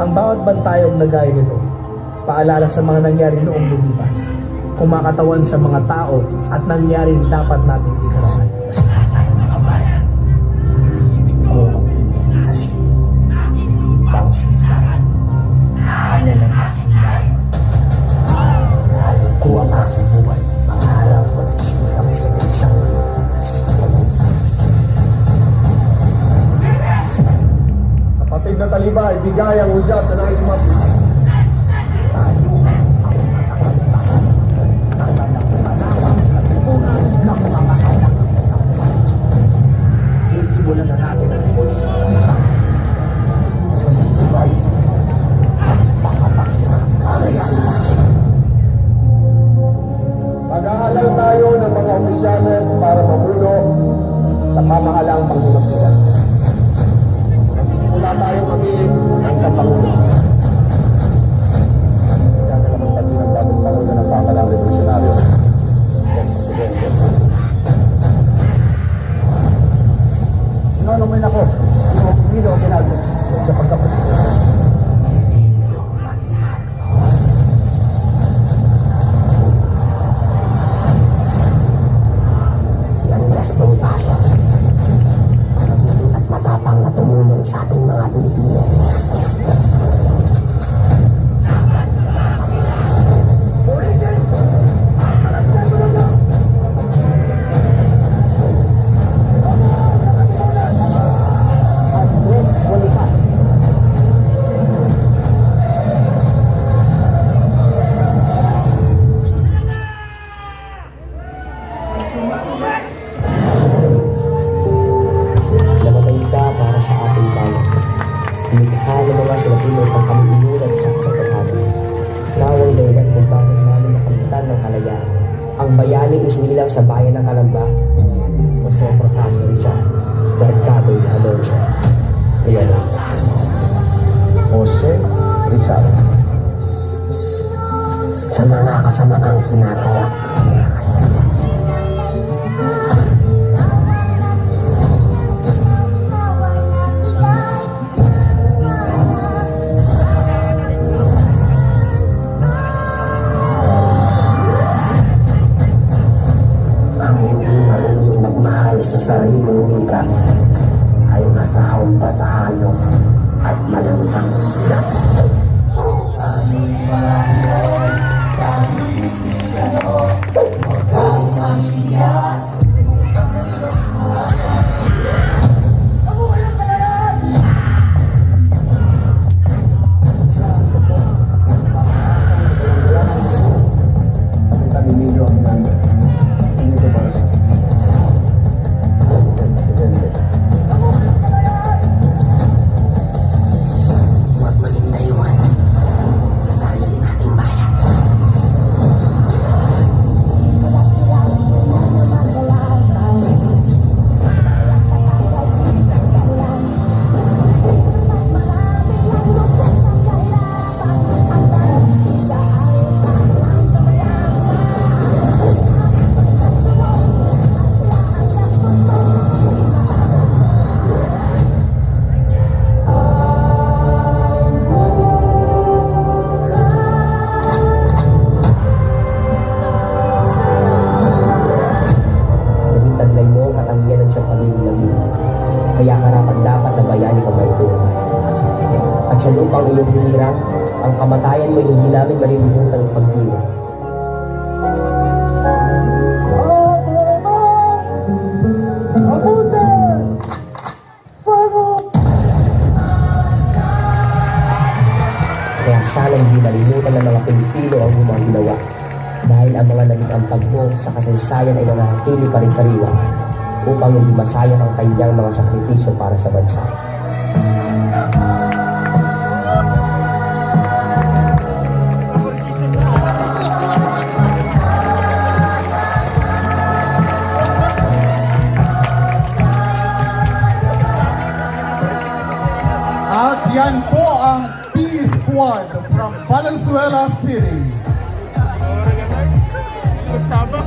Ang bawat bantayog na gaya nito, paalala sa mga nangyari noong lumipas, kumakatawan sa mga tao at nangyaring dapat nating iharapin. Mga bayan, inilibig ko ang Pilipinas, aking lupang simbahan, hana ng aking lahi. Halo ko ang aking buhay, pangarap magsisikap sa isang Pilipinas. Kapatid na talibay, bigay ang udyat sa nais mati. Sisimulan na natin ang revolusyon. Mag-aalal tayo ng mga opisyales para mamuno sa pamahalaang pangungasilan. Magsisimula tayong mamili ng isang pangulo. Kaya na naman pati ng bagong pangulo ng pamahalang revolusyonaryo. Sinulumin ako, yung Pumilo Ginaldos sa pagkapresidente. Si Andres Bonifacio, mabuti at matapang na tumulong sa ating mga Pilipino. Andres Bonifacio. Namatay ka para sa ating bayan. Lumikha ng mga Filipino pang kami inulat sa katotohanan. Nawang dahilan kung bakit namin nakamtan ng kalayaan. Ang bayaning isinilang sa bayan ng Calamba, Jose Portasio Rizal, Mercado Alonso. Ayan na. Jose Rizal. Sa mga kasamaang kinakaya. Ang hindi marunong magmahal sa sariling wika ay masahol pa sa hayop at malansang sila. Kapitan Emilio Aguinaldo. Hindi ito para sa presidente. Huwag maging dayuhan sa sarili nating bayan. Naging taglay mo ang katangian ng isang pamilya. Kaya karapat dapat na bayani ka ba ito? At sa lupang iyong hinirang, ang kamatayan mo hindi namin malilimutan ng pagdiwa. Kaya sana hindi malimutan ng mga Pilipino ang iyong mga ginawa. Dahil ang mga naging ampag mo sa kasaysayan ay nananatili pa rin sariwa upang hindi masayang ang kanyang mga sakripisyo para sa bansa. At yan po ang P-Squad from Valenzuela City. Sama.